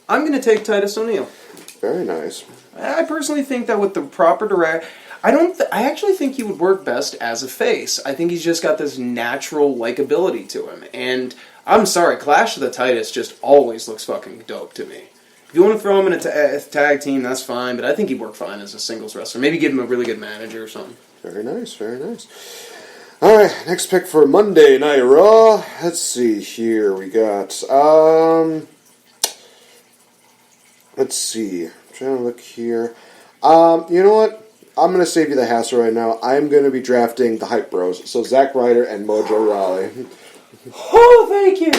I'm going to take Titus O'Neil. Very nice. I personally think that with the proper direct, I actually think he would work best as a face. I think he's just got this natural likability to him. And I'm sorry, Clash of the Titus just always looks fucking dope to me. If you want to throw him in a tag team, that's fine, but I think he'd work fine as a singles wrestler. Maybe give him a really good manager or something. Very nice, very nice. All right, next pick for Monday Night Raw. Let's see here. We got, let's see. I'm trying to look here. You know what? I'm going to save you the hassle right now. I'm going to be drafting the Hype Bros. So Zack Ryder and Mojo Rawley. Oh, thank you.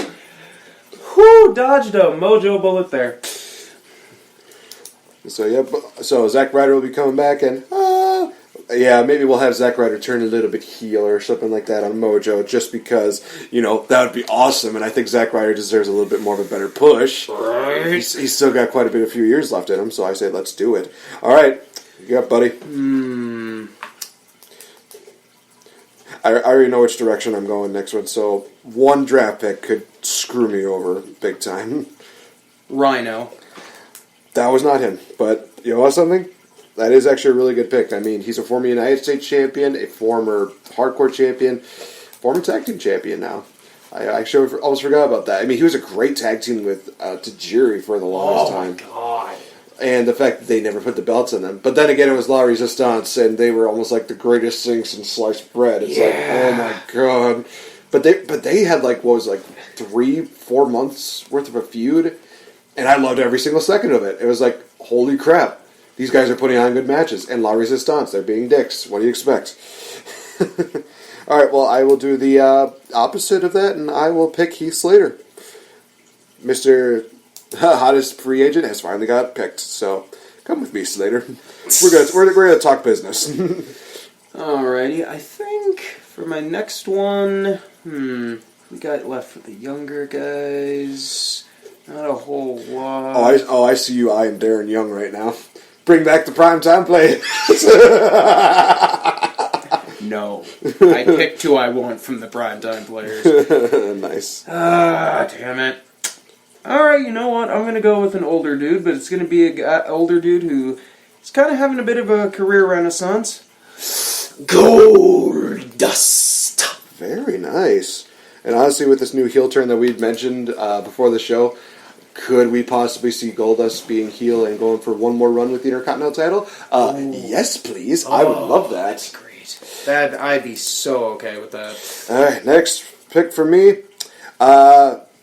Whew, dodged a mojo bullet there. So, yeah, so Zack Ryder will be coming back and, yeah, maybe we'll have Zack Ryder turn a little bit heel or something like that on Mojo just because, you know, that would be awesome. And I think Zack Ryder deserves a little bit more of a better push. Right. He's still got quite a few years left in him, so I say let's do it. All right. You got, buddy. I already know which direction I'm going next one, so one draft pick could screw me over big time. Rhino. That was not him, but you know something? That is actually a really good pick. I mean, he's a former United States champion, a former hardcore champion, former tag team champion now. I actually almost forgot about that. I mean, he was a great tag team with Tajiri for the longest time. Oh, my God. And the fact that they never put the belts on them. But then again, it was La Resistance, and they were almost like the greatest things in sliced bread. It's like, oh my God. But they had like, what was it, like 3-4 months worth of a feud, and I loved every single second of it. It was like, holy crap. These guys are putting on good matches. And La Resistance, they're being dicks. What do you expect? Alright, well, I will do the opposite of that, and I will pick Heath Slater. Mr. Hottest free agent has finally got picked, so come with me, Slater. We're gonna talk business. Alrighty, I think for my next one, we got left for the younger guys. Not a whole lot. I see you eyeing Darren Young right now. Bring back the primetime play. No. I picked who I want from the primetime players. Nice. Damn it. Alright, you know what? I'm going to go with an older dude, but it's going to be an older dude who is kind of having a bit of a career renaissance. Goldust. Very nice. And honestly, with this new heel turn that we'd mentioned before the show, could we possibly see Goldust being heel and going for one more run with the Intercontinental title? Yes, please. I would love that. That's great. I'd be so okay with that. Alright, next pick for me.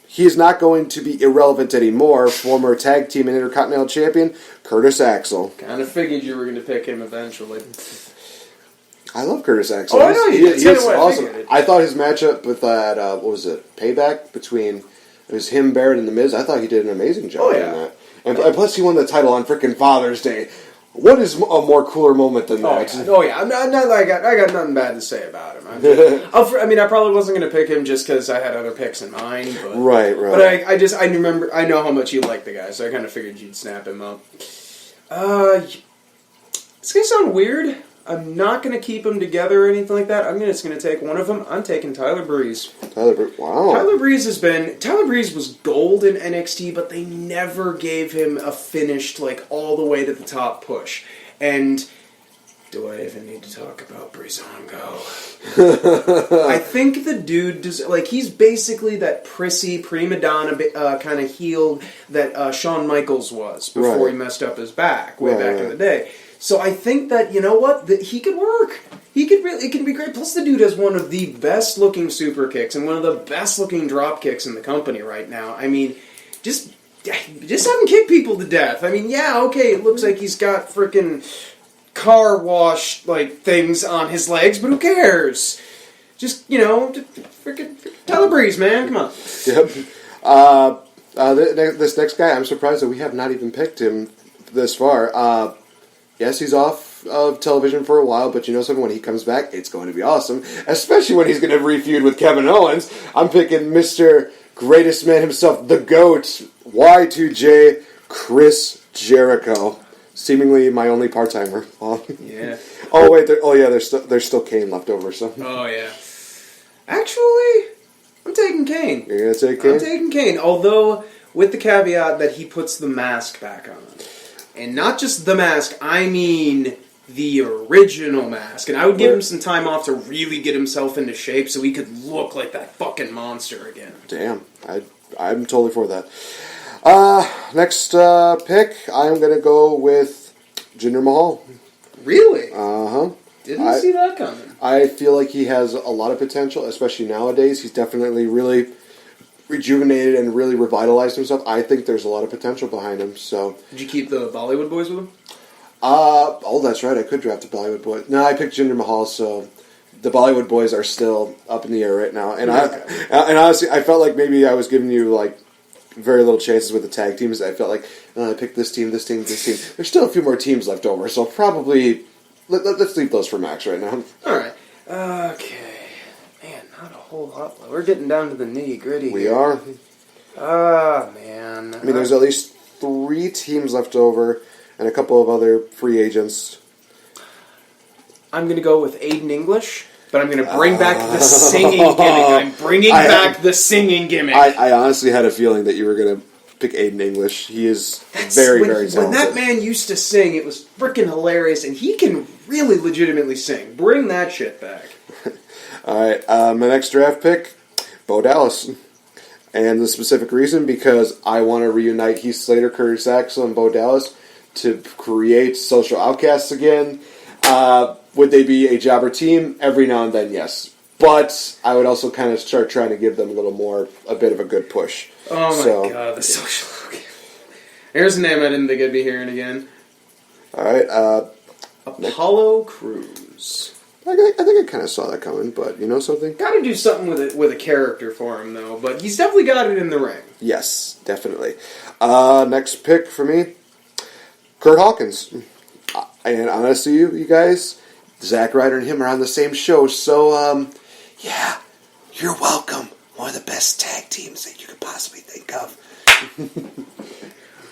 He is not going to be irrelevant anymore. Former tag team and Intercontinental champion, Curtis Axel. Kind of figured you were going to pick him eventually. I love Curtis Axel. Oh, I know you did. He's awesome. I thought his matchup with that, what was it, Payback between, it was him, Barrett, and The Miz. I thought he did an amazing job in that. And plus he won the title on frickin' Father's Day. What is a more cooler moment than that? Oh yeah. I'm not like I got nothing bad to say about him. I probably wasn't going to pick him just because I had other picks in mind. But, right. But I know how much you like the guy, so I kind of figured you'd snap him up. It's going to sound weird. I'm not going to keep them together or anything like that. I'm just going to take one of them. I'm taking Tyler Breeze. Wow. Tyler Breeze was gold in NXT, but they never gave him a finished, like, all the way to the top push. And do I even need to talk about Breezango? I think the dude he's basically that prissy prima donna kind of heel that Shawn Michaels was before he messed up his back back in the day. So I think that, you know what, that he could work. It can be great. Plus the dude has one of the best looking super kicks and one of the best looking drop kicks in the company right now. I mean, just have him kick people to death. I mean, yeah, okay, it looks like he's got frickin' car wash things on his legs, but who cares? Just, frickin' Tyler Breeze, man, come on. Yep. This next guy, I'm surprised that we have not even picked him this far. Yes, he's off of television for a while, but you know something? When he comes back, it's going to be awesome. Especially when he's going to refeud with Kevin Owens. I'm picking Mr. Greatest Man himself, the GOAT, Y2J, Chris Jericho. Seemingly my only part-timer. Yeah. Oh, wait. There's still Kane left over. So. Oh, yeah. Actually, I'm taking Kane. You're going to take Kane? I'm taking Kane. Although, with the caveat that he puts the mask back on. And not just the mask, I mean the original mask. And I would give him some time off to really get himself into shape so he could look like that fucking monster again. Damn, I'm totally for that. Next pick, I'm going to go with Jinder Mahal. Really? Uh-huh. Didn't see that coming. I feel like he has a lot of potential, especially nowadays. He's definitely really rejuvenated and really revitalized himself. I think there's a lot of potential behind him. So, did you keep the Bollywood boys with him? Oh, that's right. I could draft the Bollywood boys. No, I picked Jinder Mahal, so the Bollywood boys are still up in the air right now. And and honestly, I felt like maybe I was giving you like very little chances with the tag teams. I felt like I picked this team, this team, this team. There's still a few more teams left over, so probably let's leave those for Max right now. All right. Okay. Man, not a whole lot. We're getting down to the nitty gritty. We are. Ah, man. I mean, there's at least 3 teams left over and a couple of other free agents. I'm going to go with Aiden English, but I'm going to bring back the singing gimmick. I'm bringing back the singing gimmick. I honestly had a feeling that you were going to pick Aiden English. He is very talented. When that man used to sing, it was freaking hilarious, and he can really legitimately sing. Bring that shit back. All right, my next draft pick, Bo Dallas. And the specific reason, because I want to reunite Heath Slater, Curtis Axel, and Bo Dallas to create Social Outcasts again. Would they be a jobber team? Every now and then, yes. But I would also kind of start trying to give them a bit of a good push. Oh my god, the Social Outcasts. Here's a name I didn't think I'd be hearing again. All right. Apollo Crews. I think I kind of saw that coming, but you know something? Got to do something with a character for him, though. But he's definitely got it in the ring. Yes, definitely. Next pick for me, Kurt Hawkins. And honestly, you guys, Zack Ryder and him are on the same show, so yeah, you're welcome. One of the best tag teams that you could possibly think of.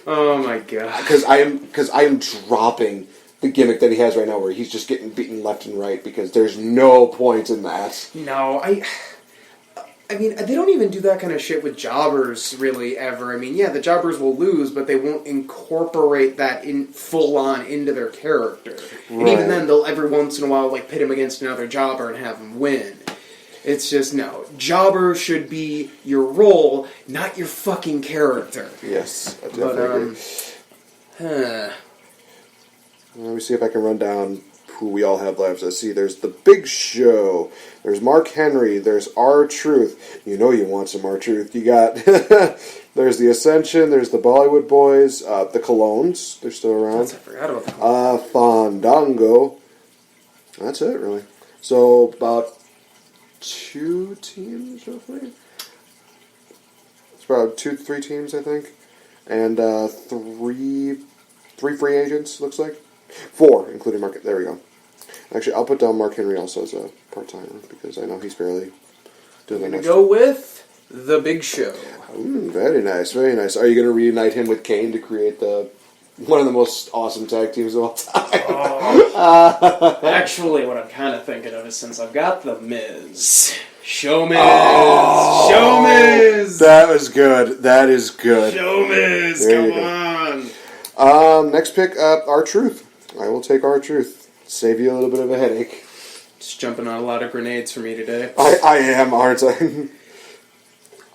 Oh my god! Because I am dropping the gimmick that he has right now, where he's just getting beaten left and right, because there's no point in that. No, I mean, they don't even do that kind of shit with jobbers, really, ever. I mean, yeah, the jobbers will lose, but they won't incorporate that in full on into their character. Right. And even then, they'll every once in a while pit him against another jobber and have him win. It's just, no. Jobber should be your role, not your fucking character. Yes, I definitely agree. Let me see if I can run down who we all have left. Let's see, there's The Big Show, there's Mark Henry, there's R-Truth. You know you want some R-Truth. You got, there's The Ascension, there's the Bollywood Boys, the Colognes, they're still around. I forgot about that. Fandango. That's it, really. So, about 2 teams, roughly? It's about 3 teams, I think. And 3 free agents, looks like. 4, including Mark. There we go. Actually, I'll put down Mark Henry also as a part-timer, because I know he's barely doing that much. Go with The Big Show. Very nice, very nice. Are you going to reunite him with Kane to create one of the most awesome tag teams of all time? Actually, what I'm kind of thinking of is, since I've got The Miz. Show Miz! Oh, Show Miz! That was good. That is good. Show Miz! Come on! Next pick, R-Truth. I will take R-Truth. Save you a little bit of a headache. Just jumping on a lot of grenades for me today. I am, aren't I?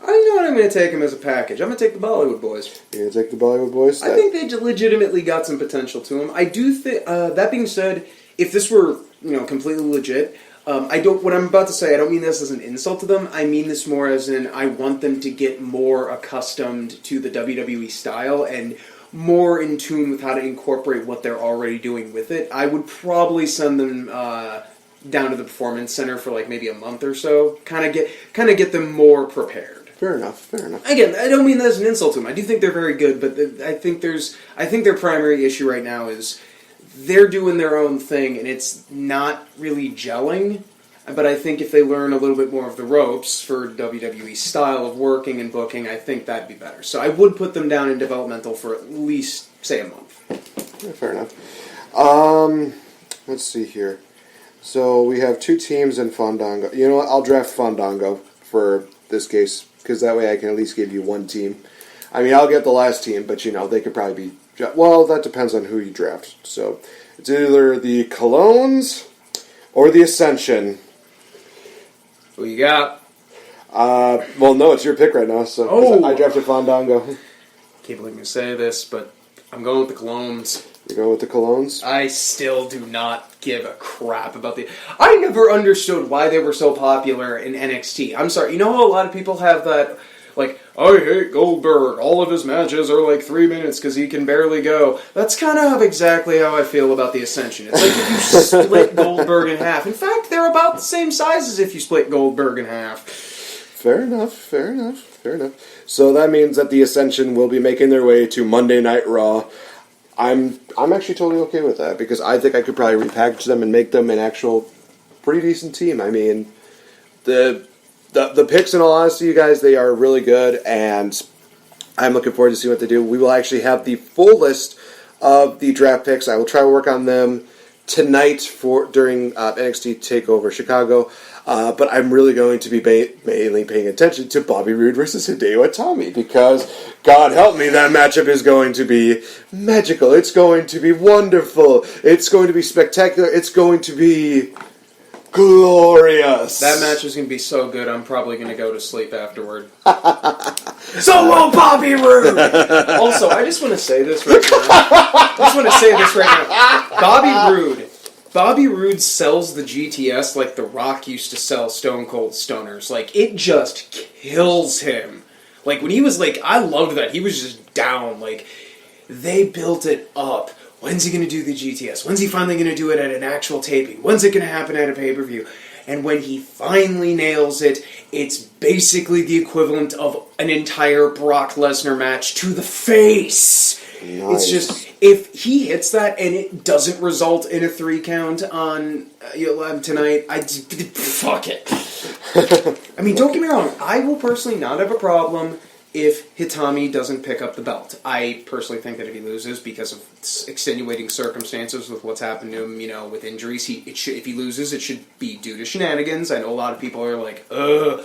I know what I'm going to take him as a package. I'm going to take the Bollywood Boys. You're going to take the Bollywood Boys? I think they legitimately got some potential to him. I do think, that being said, if this were, completely legit, what I'm about to say, I don't mean this as an insult to them. I mean this more as in, I want them to get more accustomed to the WWE style and more in tune with how to incorporate what they're already doing with it. I would probably send them down to the Performance Center for maybe a month or so. Kind of get them more prepared. Fair enough. Again, I don't mean that as an insult to them. I do think they're very good, but I think their primary issue right now is they're doing their own thing, and it's not really gelling. But I think if they learn a little bit more of the ropes for WWE style of working and booking, I think that'd be better. So I would put them down in developmental for at least, say, a month. Yeah, fair enough. Let's see here. So we have 2 teams in Fandango. You know what? I'll draft Fandango for this case, because that way I can at least give you 1 team. I mean, I'll get the last team, but they could probably be. Well, that depends on who you draft. So it's either the Colognes or the Ascension. Who you got? Well, no, it's your pick right now. So 'cause I drafted Fandango. Can't believe I'm gonna say this, but I'm going with the Colognes. You go with the Colognes? I still do not give a crap about the... I never understood why they were so popular in NXT. I'm sorry. You know how a lot of people have that, like, I hate Goldberg. All of his matches are like 3 minutes because he can barely go. That's kind of exactly how I feel about the Ascension. It's like if you split Goldberg in half. In fact, they're about the same size as if you split Goldberg in half. Fair enough. So that means that the Ascension will be making their way to Monday Night Raw. I'm actually totally okay with that because I think I could probably repackage them and make them an actual pretty decent team. I mean, the picks, in all honesty, you guys, they are really good, and I'm looking forward to see what they do. We will actually have the full list of the draft picks. I will try to work on them tonight during NXT TakeOver Chicago. But I'm really going to be mainly paying attention to Bobby Roode versus Hideo Itami because, God help me, that matchup is going to be magical. It's going to be wonderful. It's going to be spectacular. It's going to be glorious. That match is going to be so good, I'm probably going to go to sleep afterward. So will Bobby Roode! Also, I just want to say this right now. Bobby Roode sells the GTS like The Rock used to sell Stone Cold Stoners. Like, it just kills him. Like, when he was like, I loved that. He was just down. Like, they built it up. When's he going to do the GTS? When's he finally going to do it at an actual taping? When's it going to happen at a pay-per-view? And when he finally nails it, it's basically the equivalent of an entire Brock Lesnar match to the face. Nice. It's just, if he hits that and it doesn't result in a 3 count on tonight, fuck it. I mean, don't get me wrong, I will personally not have a problem if Hitami doesn't pick up the belt. I personally think that if he loses because of extenuating circumstances with what's happened to him, with injuries, if he loses, it should be due to shenanigans. I know a lot of people are like, ugh.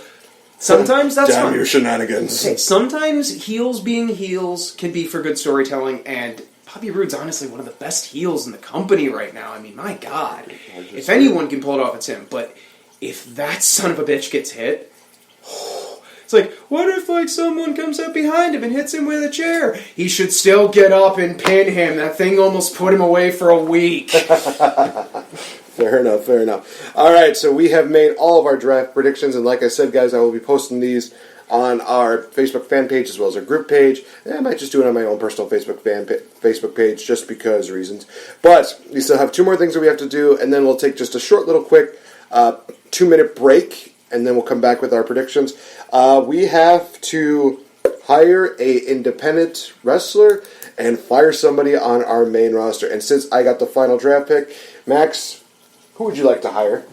Sometimes that's Damn fine. your shenanigans. Hey, sometimes heels being heels can be for good storytelling, and Bobby Roode's honestly one of the best heels in the company right now. I mean, my God. If anyone can pull it off, it's him. But if that son of a bitch gets hit, it's like, what if someone comes up behind him and hits him with a chair? He should still get up and pin him. That thing almost put him away for a week. Fair enough. All right, so we have made all of our draft predictions, and like I said, guys, I will be posting these on our Facebook fan page as well as our group page. And I might just do it on my own personal Facebook page just because reasons. But we still have 2 more things that we have to do, and then we'll take just a short little quick 2-minute break, and then we'll come back with our predictions. We have to hire an independent wrestler and fire somebody on our main roster. And since I got the final draft pick, Max, who would you like to hire?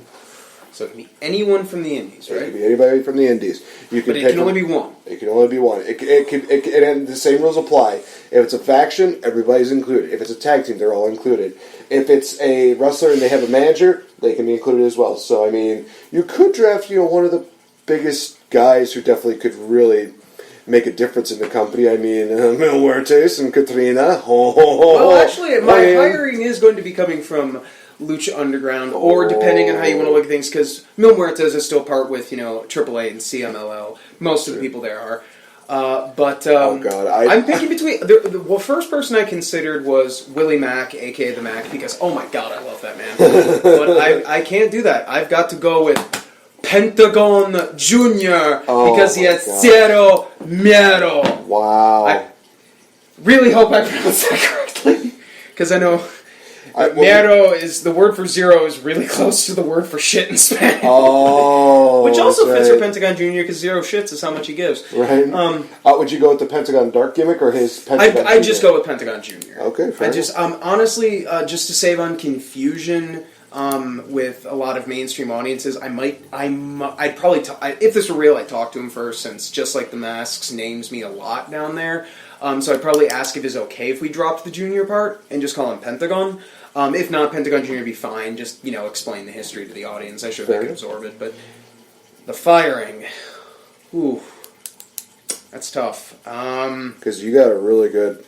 So it can be anyone from the Indies, right? It can be anybody from the Indies. But it can only be one. It can only be one. And the same rules apply. If it's a faction, everybody's included. If it's a tag team, they're all included. If it's a wrestler and they have a manager, they can be included as well. So, I mean, you could draft, one of the biggest guys who definitely could really make a difference in the company. I mean, Mil Muertes and Katrina. Well, actually, my hiring is going to be coming from Lucha Underground, or depending on how you want to look at things, because Mil Muertes is still part with, AAA and CMLL. Most of the people there are. Oh God, I'm picking between... The first person I considered was Willie Mack, a.k.a. The Mac, because, oh my God, I love that man. But I can't do that. I've got to go with Pentagon Jr. because he has zero miedo. Wow. I really hope I pronounced that correctly, because I know... Miedo is the word for zero is really close to the word for shit in Spanish. Oh, which also fits for Pentagon Jr. because 0 shits is how much he gives. Right. Would you go with the Pentagon Dark gimmick or his Pentagon? I just go with Pentagon Jr. Okay, fair enough. Honestly, just to save on confusion with a lot of mainstream audiences, I'd probably if this were real, I'd talk to him first, since just like the Masks names mean a lot down there. So I'd probably ask if it's okay if we dropped the junior part and just call him Pentagon. If not, Pentagon Jr. would be fine. Just, explain the history to the audience. I sure they could absorb it. But the firing, ooh. That's tough. Because you got a really good